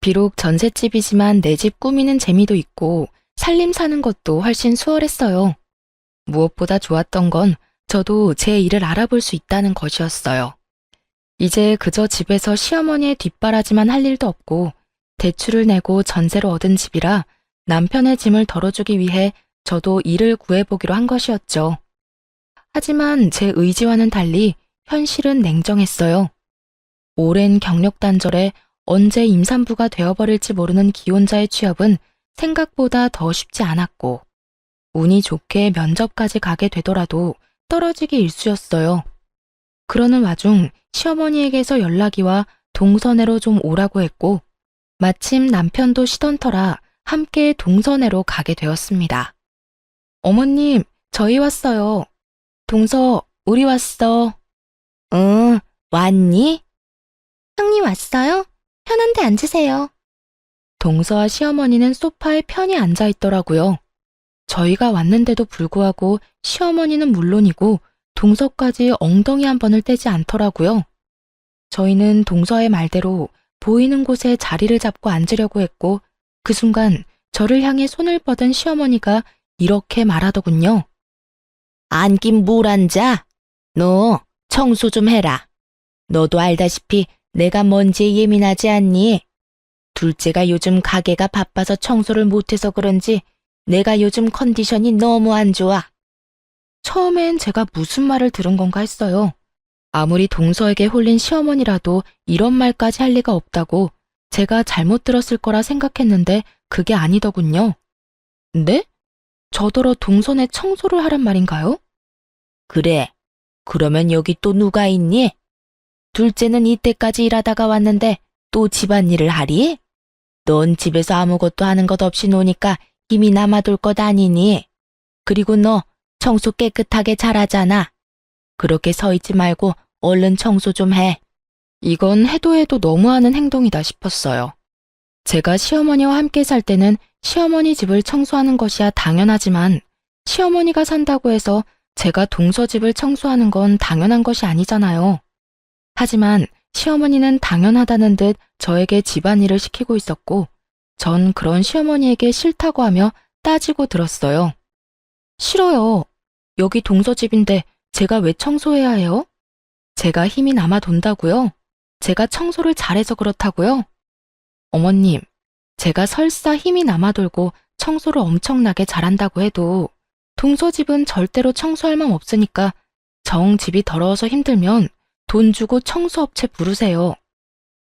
비록 전셋집이지만 내 집 꾸미는 재미도 있고 살림 사는 것도 훨씬 수월했어요. 무엇보다 좋았던 건 저도 제 일을 알아볼 수 있다는 것이었어요. 이제 그저 집에서 시어머니의 뒷바라지만 할 일도 없고 대출을 내고 전세로 얻은 집이라 남편의 짐을 덜어주기 위해 저도 일을 구해보기로 한 것이었죠. 하지만 제 의지와는 달리 현실은 냉정했어요. 오랜 경력 단절에 언제 임산부가 되어버릴지 모르는 기혼자의 취업은 생각보다 더 쉽지 않았고 운이 좋게 면접까지 가게 되더라도 떨어지기 일쑤였어요. 그러는 와중 시어머니에게서 연락이 와 동서내로 좀 오라고 했고 마침 남편도 쉬던 터라 함께 동서내로 가게 되었습니다. 어머님, 저희 왔어요. 동서, 우리 왔어. 응, 왔니? 형님 왔어요? 편한 데 앉으세요. 동서와 시어머니는 소파에 편히 앉아 있더라고요. 저희가 왔는데도 불구하고 시어머니는 물론이고 동서까지 엉덩이 한 번을 떼지 않더라고요. 저희는 동서의 말대로 보이는 곳에 자리를 잡고 앉으려고 했고 그 순간 저를 향해 손을 뻗은 시어머니가 이렇게 말하더군요. 앉긴 뭘 앉아? 너 청소 좀 해라. 너도 알다시피 내가 먼지에 예민하지 않니? 둘째가 요즘 가게가 바빠서 청소를 못해서 그런지 내가 요즘 컨디션이 너무 안 좋아. 처음엔 제가 무슨 말을 들은 건가 했어요. 아무리 동서에게 홀린 시어머니라도 이런 말까지 할 리가 없다고 제가 잘못 들었을 거라 생각했는데 그게 아니더군요. 네? 저더러 동선에 청소를 하란 말인가요? 그래. 그러면 여기 또 누가 있니? 둘째는 이때까지 일하다가 왔는데 또 집안일을 하리? 넌 집에서 아무것도 하는 것 없이 노니까 힘이 남아돌 것 아니니? 그리고 너 청소 깨끗하게 잘하잖아. 그렇게 서 있지 말고 얼른 청소 좀 해. 이건 해도 해도 너무하는 행동이다 싶었어요. 제가 시어머니와 함께 살 때는 시어머니 집을 청소하는 것이야 당연하지만 시어머니가 산다고 해서 제가 동서 집을 청소하는 건 당연한 것이 아니잖아요. 하지만 시어머니는 당연하다는 듯 저에게 집안일을 시키고 있었고 전 그런 시어머니에게 싫다고 하며 따지고 들었어요. 싫어요. 여기 동서 집인데 제가 왜 청소해야 해요? 제가 힘이 남아 돈다고요? 제가 청소를 잘해서 그렇다고요? 어머님, 제가 설사 힘이 남아 돌고 청소를 엄청나게 잘한다고 해도 동서 집은 절대로 청소할 맘 없으니까 정 집이 더러워서 힘들면 돈 주고 청소업체 부르세요.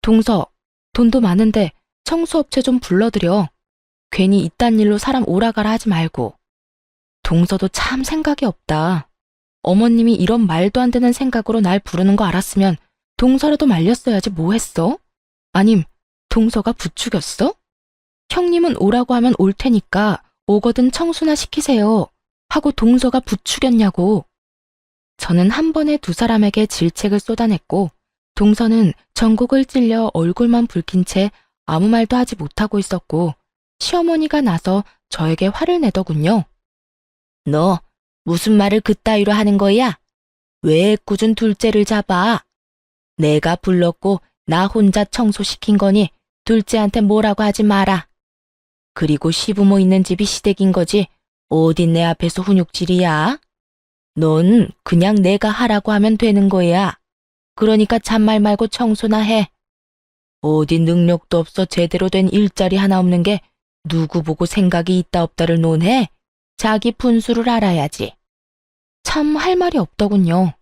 동서, 돈도 많은데 청소업체 좀 불러드려. 괜히 이딴 일로 사람 오라가라 하지 말고. 동서도 참 생각이 없다. 어머님이 이런 말도 안 되는 생각으로 날 부르는 거 알았으면 동서라도 말렸어야지 뭐 했어? 아님, 동서가 부추겼어? 형님은 오라고 하면 올 테니까 오거든 청소나 시키세요. 하고 동서가 부추겼냐고. 저는 한 번에 두 사람에게 질책을 쏟아냈고 동서는 전곡을 찔려 얼굴만 붉힌 채 아무 말도 하지 못하고 있었고 시어머니가 나서 저에게 화를 내더군요. 너 무슨 말을 그따위로 하는 거야? 왜 꾸준 둘째를 잡아? 내가 불렀고 나 혼자 청소시킨 거니 둘째한테 뭐라고 하지 마라. 그리고 시부모 있는 집이 시댁인 거지 어딘 내 앞에서 훈육질이야? 넌 그냥 내가 하라고 하면 되는 거야. 그러니까 잔말 말고 청소나 해. 어디 능력도 없어 제대로 된 일자리 하나 없는 게 누구 보고 생각이 있다 없다를 논해? 자기 분수를 알아야지. 참 할 말이 없더군요.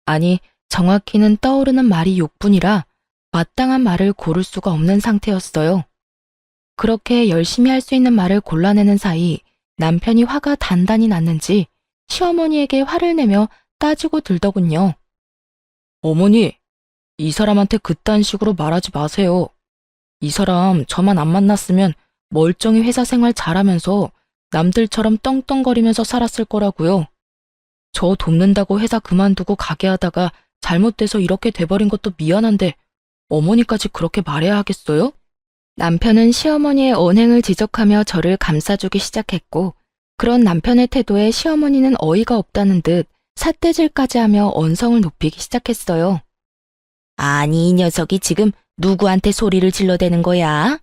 아니, 정확히는 떠오르는 말이 욕뿐이라 마땅한 말을 고를 수가 없는 상태였어요. 그렇게 열심히 할 수 있는 말을 골라내는 사이 남편이 화가 단단히 났는지 시어머니에게 화를 내며 따지고 들더군요. 어머니, 이 사람한테 그딴 식으로 말하지 마세요. 이 사람 저만 안 만났으면 멀쩡히 회사 생활 잘하면서 남들처럼 떵떵거리면서 살았을 거라고요. 저 돕는다고 회사 그만두고 가게 하다가 잘못돼서 이렇게 돼버린 것도 미안한데 어머니까지 그렇게 말해야 하겠어요? 남편은 시어머니의 언행을 지적하며 저를 감싸주기 시작했고 그런 남편의 태도에 시어머니는 어이가 없다는 듯 삿대질까지 하며 언성을 높이기 시작했어요. 아니, 이 녀석이 지금 누구한테 소리를 질러대는 거야?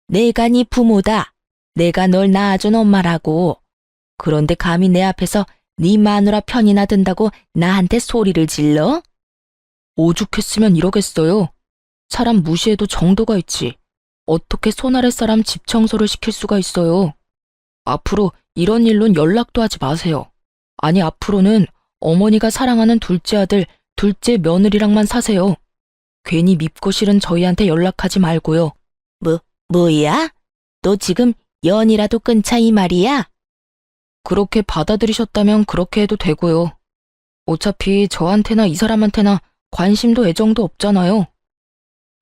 내가 네 부모다. 내가 널 낳아준 엄마라고. 그런데 감히 내 앞에서 네 마누라 편이나 든다고 나한테 소리를 질러? 오죽했으면 이러겠어요. 사람 무시해도 정도가 있지. 어떻게 손 아래 사람 집 청소를 시킬 수가 있어요. 앞으로 이런 일론 연락도 하지 마세요. 아니, 앞으로는 어머니가 사랑하는 둘째 아들, 둘째 며느리랑만 사세요. 괜히 밉고 싫은 저희한테 연락하지 말고요. 뭐야? 너 지금 연이라도 끊자 이 말이야? 그렇게 받아들이셨다면 그렇게 해도 되고요. 어차피 저한테나 이 사람한테나 관심도 애정도 없잖아요.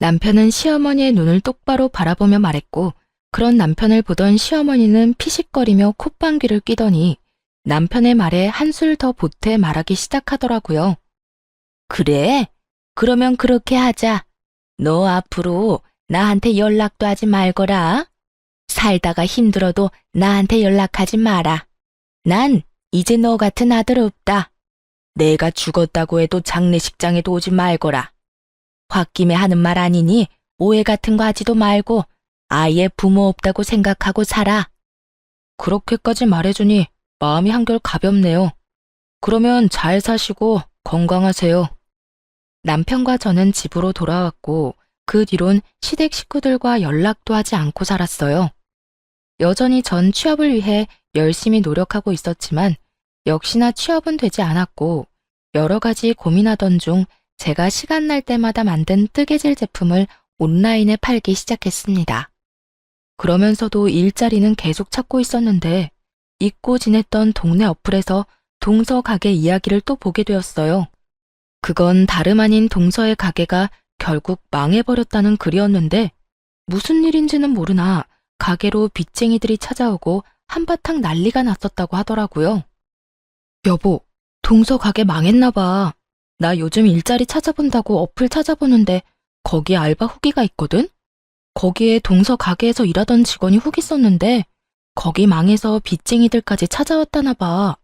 남편은 시어머니의 눈을 똑바로 바라보며 말했고 그런 남편을 보던 시어머니는 피식거리며 콧방귀를 뀌더니 남편의 말에 한술 더 보태 말하기 시작하더라고요. 그래? 그러면 그렇게 하자. 너 앞으로 나한테 연락도 하지 말거라. 살다가 힘들어도 나한테 연락하지 마라. 난 이제 너 같은 아들 없다. 내가 죽었다고 해도 장례식장에도 오지 말거라. 홧김에 하는 말 아니니 오해 같은 거 하지도 말고 아예 부모 없다고 생각하고 살아. 그렇게까지 말해주니 마음이 한결 가볍네요. 그러면 잘 사시고 건강하세요. 남편과 저는 집으로 돌아왔고 그 뒤론 시댁 식구들과 연락도 하지 않고 살았어요. 여전히 전 취업을 위해 열심히 노력하고 있었지만 역시나 취업은 되지 않았고 여러 가지 고민하던 중 제가 시간 날 때마다 만든 뜨개질 제품을 온라인에 팔기 시작했습니다. 그러면서도 일자리는 계속 찾고 있었는데 잊고 지냈던 동네 어플에서 동서 가게 이야기를 또 보게 되었어요. 그건 다름 아닌 동서의 가게가 결국 망해버렸다는 글이었는데 무슨 일인지는 모르나 가게로 빚쟁이들이 찾아오고 한바탕 난리가 났었다고 하더라고요. 여보, 동서 가게 망했나 봐. 나 요즘 일자리 찾아본다고 어플 찾아보는데 거기에 알바 후기가 있거든? 거기에 동서 가게에서 일하던 직원이 후기 썼는데 거기 망해서 빚쟁이들까지 찾아왔다나 봐.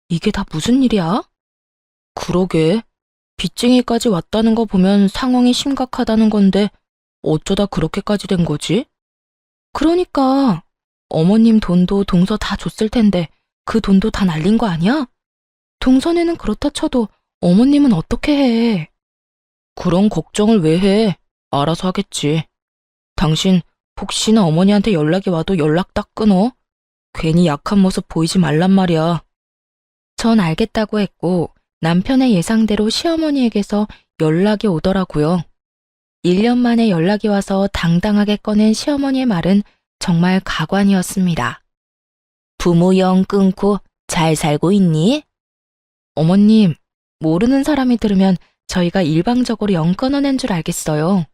이게 다 무슨 일이야? 그러게. 빚쟁이까지 왔다는 거 보면 상황이 심각하다는 건데 어쩌다 그렇게까지 된 거지? 그러니까 어머님 돈도 동서 다 줬을 텐데 그 돈도 다 날린 거 아니야? 동선에는 그렇다 쳐도 어머님은 어떻게 해? 그런 걱정을 왜 해? 알아서 하겠지. 당신 혹시나 어머니한테 연락이 와도 연락 딱 끊어? 괜히 약한 모습 보이지 말란 말이야. 전 알겠다고 했고 남편의 예상대로 시어머니에게서 연락이 오더라고요. 1년 만에 연락이 와서 당당하게 꺼낸 시어머니의 말은 정말 가관이었습니다. 부모 영 끊고 잘 살고 있니? 어머님, 모르는 사람이 들으면 저희가 일방적으로 영 끊어낸 줄 알겠어요.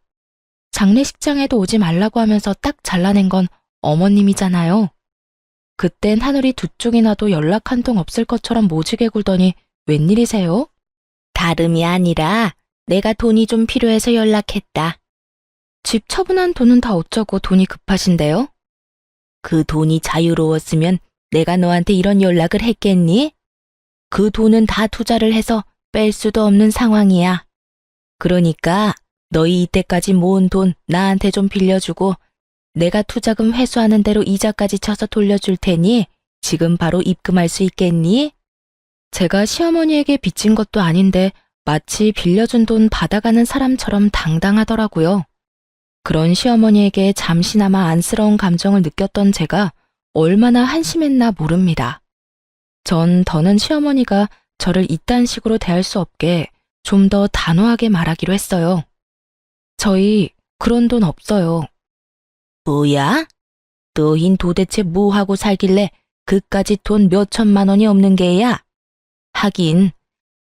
장례식장에도 오지 말라고 하면서 딱 잘라낸 건 어머님이잖아요. 그땐 하늘이 두 쪽이 나도 연락 한 통 없을 것처럼 모지게 굴더니 웬일이세요? 다름이 아니라 내가 돈이 좀 필요해서 연락했다. 집 처분한 돈은 다 어쩌고 돈이 급하신데요? 그 돈이 자유로웠으면 내가 너한테 이런 연락을 했겠니? 그 돈은 다 투자를 해서 뺄 수도 없는 상황이야. 그러니까 너희 이때까지 모은 돈 나한테 좀 빌려주고 내가 투자금 회수하는 대로 이자까지 쳐서 돌려줄 테니 지금 바로 입금할 수 있겠니? 제가 시어머니에게 빚진 것도 아닌데 마치 빌려준 돈 받아가는 사람처럼 당당하더라고요. 그런 시어머니에게 잠시나마 안쓰러운 감정을 느꼈던 제가 얼마나 한심했나 모릅니다. 전 더는 시어머니가 저를 이딴 식으로 대할 수 없게 좀 더 단호하게 말하기로 했어요. 저희 그런 돈 없어요. 뭐야? 너흰 도대체 뭐 하고 살길래 그까짓 돈 몇 천만 원이 없는 게야? 하긴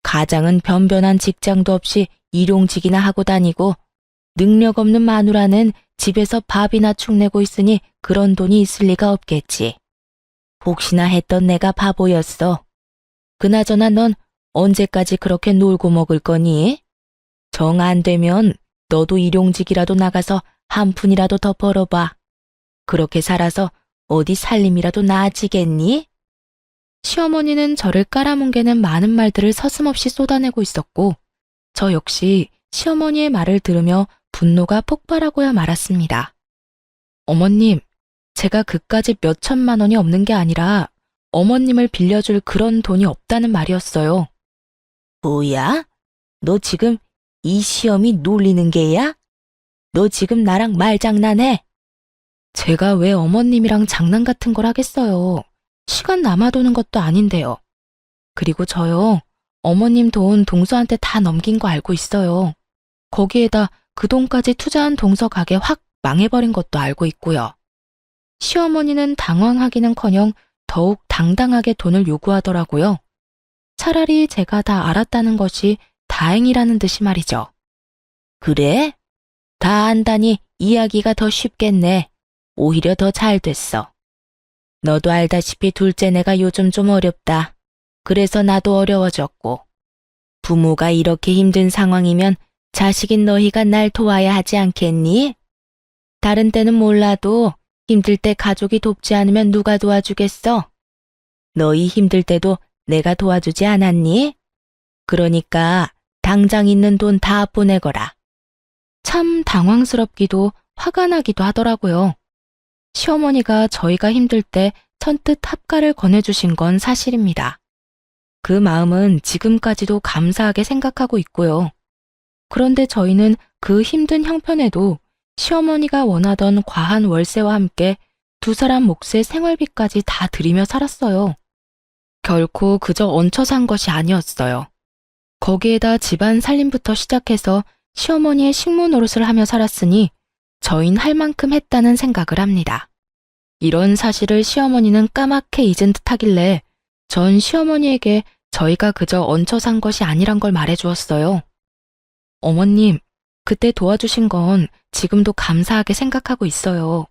가장은 변변한 직장도 없이 일용직이나 하고 다니고 능력 없는 마누라는 집에서 밥이나 축내고 있으니 그런 돈이 있을 리가 없겠지. 혹시나 했던 내가 바보였어. 그나저나 넌 언제까지 그렇게 놀고 먹을 거니? 정 안 되면 너도 일용직이라도 나가서 한 푼이라도 더 벌어봐. 그렇게 살아서 어디 살림이라도 나아지겠니? 시어머니는 저를 깔아뭉개는 많은 말들을 서슴없이 쏟아내고 있었고 저 역시 시어머니의 말을 들으며 분노가 폭발하고야 말았습니다. 어머님, 제가 그까짓 몇 천만 원이 없는 게 아니라 어머님을 빌려줄 그런 돈이 없다는 말이었어요. 뭐야? 너 지금 이 시험이 놀리는 게야? 너 지금 나랑 말장난해? 제가 왜 어머님이랑 장난 같은 걸 하겠어요. 시간 남아도는 것도 아닌데요. 그리고 저요, 어머님 돈 동서한테 다 넘긴 거 알고 있어요. 거기에다 그 돈까지 투자한 동서 가게 확 망해버린 것도 알고 있고요. 시어머니는 당황하기는커녕 더욱 당당하게 돈을 요구하더라고요. 차라리 제가 다 알았다는 것이 다행이라는 듯이 말이죠. 그래? 다 안다니 이야기가 더 쉽겠네. 오히려 더 잘 됐어. 너도 알다시피 둘째 내가 요즘 좀 어렵다. 그래서 나도 어려워졌고. 부모가 이렇게 힘든 상황이면 자식인 너희가 날 도와야 하지 않겠니? 다른 때는 몰라도 힘들 때 가족이 돕지 않으면 누가 도와주겠어? 너희 힘들 때도 내가 도와주지 않았니? 그러니까 당장 있는 돈 다 보내거라. 참 당황스럽기도 화가 나기도 하더라고요. 시어머니가 저희가 힘들 때 선뜻 합가를 권해주신 건 사실입니다. 그 마음은 지금까지도 감사하게 생각하고 있고요. 그런데 저희는 그 힘든 형편에도 시어머니가 원하던 과한 월세와 함께 두 사람 몫의 생활비까지 다 들이며 살았어요. 결코 그저 얹혀 산 것이 아니었어요. 거기에다 집안 살림부터 시작해서 시어머니의 식모 노릇을 하며 살았으니 저흰 할 만큼 했다는 생각을 합니다. 이런 사실을 시어머니는 까맣게 잊은 듯 하길래 전 시어머니에게 저희가 그저 얹혀 산 것이 아니란 걸 말해주었어요. 어머님, 그때 도와주신 건 지금도 감사하게 생각하고 있어요.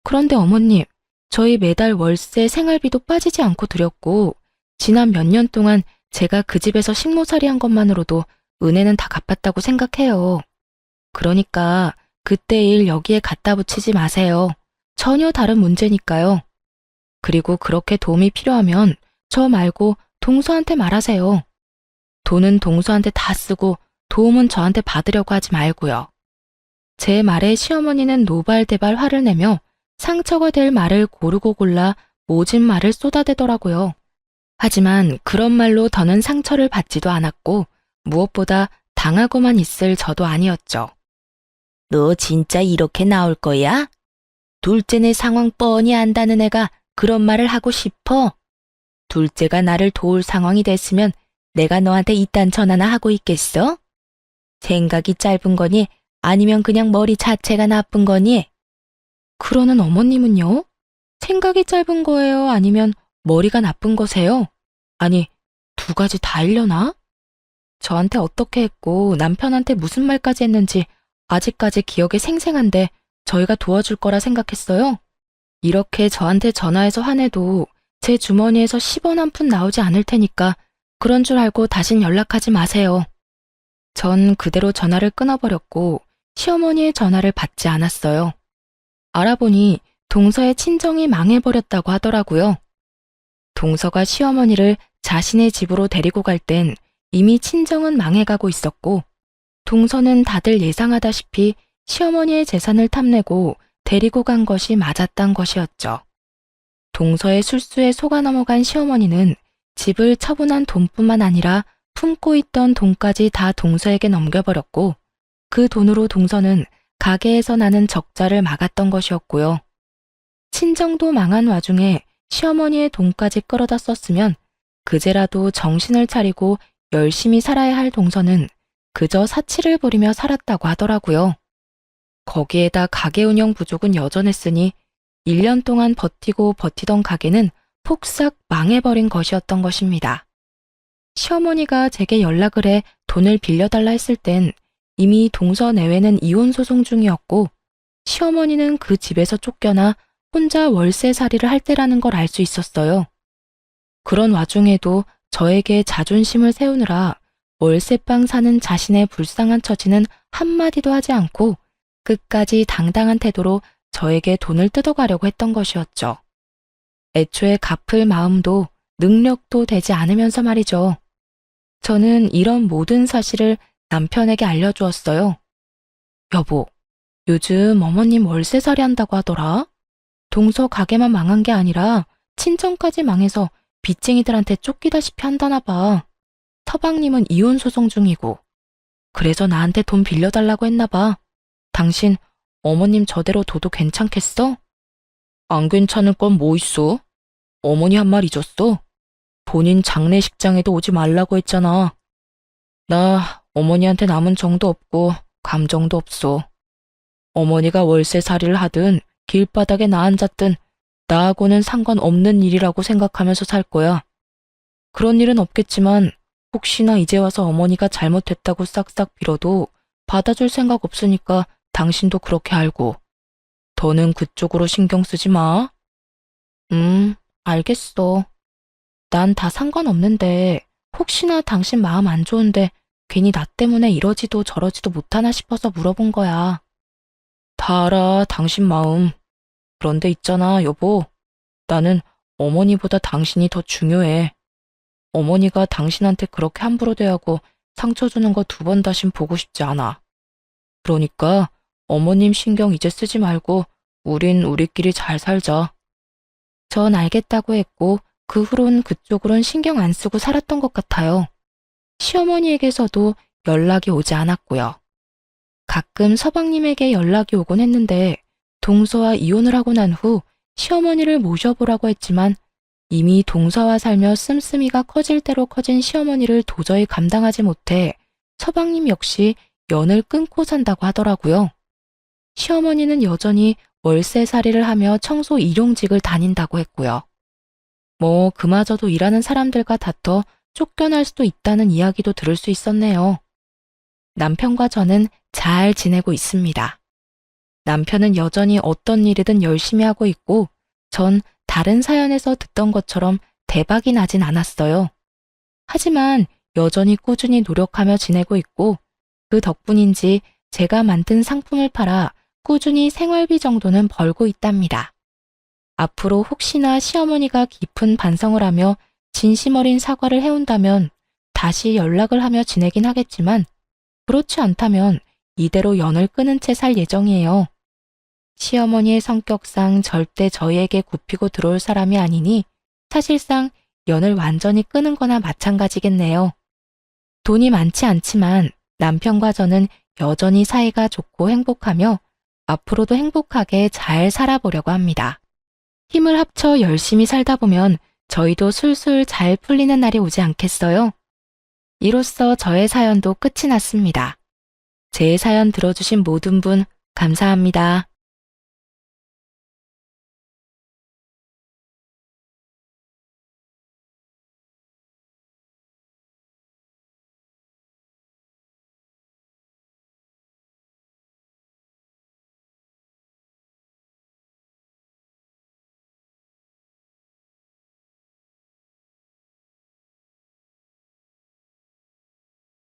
그런데 어머님, 저희 매달 월세 생활비도 빠지지 않고 드렸고 지난 몇 년 동안 제가 그 집에서 식모살이 한 것만으로도 은혜는 다 갚았다고 생각해요. 그러니까 그때 일 여기에 갖다 붙이지 마세요. 전혀 다른 문제니까요. 그리고 그렇게 도움이 필요하면 저 말고 동서한테 말하세요. 돈은 동서한테 다 쓰고 도움은 저한테 받으려고 하지 말고요. 제 말에 시어머니는 노발대발 화를 내며 상처가 될 말을 고르고 골라 모진 말을 쏟아대더라고요. 하지만 그런 말로 더는 상처를 받지도 않았고 무엇보다 당하고만 있을 저도 아니었죠. 너 진짜 이렇게 나올 거야? 둘째네 상황 뻔히 안다는 애가 그런 말을 하고 싶어? 둘째가 나를 도울 상황이 됐으면 내가 너한테 이딴 전화나 하고 있겠어? 생각이 짧은 거니 아니면 그냥 머리 자체가 나쁜 거니? 그러는 어머님은요? 생각이 짧은 거예요? 아니면 머리가 나쁜 거세요? 아니, 두 가지 다 일려나? 저한테 어떻게 했고 남편한테 무슨 말까지 했는지 아직까지 기억에 생생한데 저희가 도와줄 거라 생각했어요. 이렇게 저한테 전화해서 화내도 제 주머니에서 10원 한 푼 나오지 않을 테니까 그런 줄 알고 다신 연락하지 마세요. 전 그대로 전화를 끊어버렸고 시어머니의 전화를 받지 않았어요. 알아보니 동서의 친정이 망해버렸다고 하더라고요. 동서가 시어머니를 자신의 집으로 데리고 갈 땐 이미 친정은 망해가고 있었고 동서는 다들 예상하다시피 시어머니의 재산을 탐내고 데리고 간 것이 맞았단 것이었죠. 동서의 술수에 속아 넘어간 시어머니는 집을 처분한 돈뿐만 아니라 품고 있던 돈까지 다 동서에게 넘겨버렸고 그 돈으로 동서는 가게에서 나는 적자를 막았던 것이었고요. 친정도 망한 와중에 시어머니의 돈까지 끌어다 썼으면 그제라도 정신을 차리고 열심히 살아야 할 동서는 그저 사치를 부리며 살았다고 하더라고요. 거기에다 가게 운영 부족은 여전했으니 1년 동안 버티고 버티던 가게는 폭삭 망해버린 것이었던 것입니다. 시어머니가 제게 연락을 해 돈을 빌려달라 했을 땐 이미 동서 내외는 이혼 소송 중이었고 시어머니는 그 집에서 쫓겨나 혼자 월세살이를 할 때라는 걸 알 수 있었어요. 그런 와중에도 저에게 자존심을 세우느라 월세방 사는 자신의 불쌍한 처지는 한마디도 하지 않고 끝까지 당당한 태도로 저에게 돈을 뜯어가려고 했던 것이었죠. 애초에 갚을 마음도 능력도 되지 않으면서 말이죠. 저는 이런 모든 사실을 남편에게 알려주었어요. 여보, 요즘 어머님 월세살이 한다고 하더라. 동서 가게만 망한 게 아니라 친정까지 망해서 빚쟁이들한테 쫓기다시피 한다나 봐. 서방님은 이혼 소송 중이고 그래서 나한테 돈 빌려달라고 했나 봐. 당신 어머님 저대로 둬도 괜찮겠어? 안 괜찮을 건 뭐 있어? 어머니 한 말 잊었어? 본인 장례식장에도 오지 말라고 했잖아. 나 어머니한테 남은 정도 없고 감정도 없어. 어머니가 월세살이를 하든 길바닥에 나 앉았든 나하고는 상관없는 일이라고 생각하면서 살 거야. 그런 일은 없겠지만 혹시나 이제 와서 어머니가 잘못했다고 싹싹 빌어도 받아줄 생각 없으니까 당신도 그렇게 알고. 더는 그쪽으로 신경 쓰지 마. 알겠어. 난 다 상관없는데 혹시나 당신 마음 안 좋은데 괜히 나 때문에 이러지도 저러지도 못하나 싶어서 물어본 거야. 다 알아, 당신 마음. 그런데 있잖아, 여보. 나는 어머니보다 당신이 더 중요해. 어머니가 당신한테 그렇게 함부로 대하고 상처 주는 거 두 번 다신 보고 싶지 않아. 그러니까 어머님 신경 이제 쓰지 말고 우린 우리끼리 잘 살자. 전 알겠다고 했고 그 후론 그쪽으론 신경 안 쓰고 살았던 것 같아요. 시어머니에게서도 연락이 오지 않았고요. 가끔 서방님에게 연락이 오곤 했는데 동서와 이혼을 하고 난 후 시어머니를 모셔보라고 했지만 이미 동서와 살며 씀씀이가 커질 대로 커진 시어머니를 도저히 감당하지 못해 서방님 역시 연을 끊고 산다고 하더라고요. 시어머니는 여전히 월세살이를 하며 청소 일용직을 다닌다고 했고요. 뭐 그마저도 일하는 사람들과 다퉈 쫓겨날 수도 있다는 이야기도 들을 수 있었네요. 남편과 저는 잘 지내고 있습니다. 남편은 여전히 어떤 일이든 열심히 하고 있고 전 다른 사연에서 듣던 것처럼 대박이 나진 않았어요. 하지만 여전히 꾸준히 노력하며 지내고 있고 그 덕분인지 제가 만든 상품을 팔아 꾸준히 생활비 정도는 벌고 있답니다. 앞으로 혹시나 시어머니가 깊은 반성을 하며 진심 어린 사과를 해온다면 다시 연락을 하며 지내긴 하겠지만 그렇지 않다면 이대로 연을 끊은 채 살 예정이에요. 시어머니의 성격상 절대 저희에게 굽히고 들어올 사람이 아니니 사실상 연을 완전히 끊은 거나 마찬가지겠네요. 돈이 많지 않지만 남편과 저는 여전히 사이가 좋고 행복하며 앞으로도 행복하게 잘 살아보려고 합니다. 힘을 합쳐 열심히 살다 보면 저희도 술술 잘 풀리는 날이 오지 않겠어요? 이로써 저의 사연도 끝이 났습니다. 제 사연 들어주신 모든 분 감사합니다.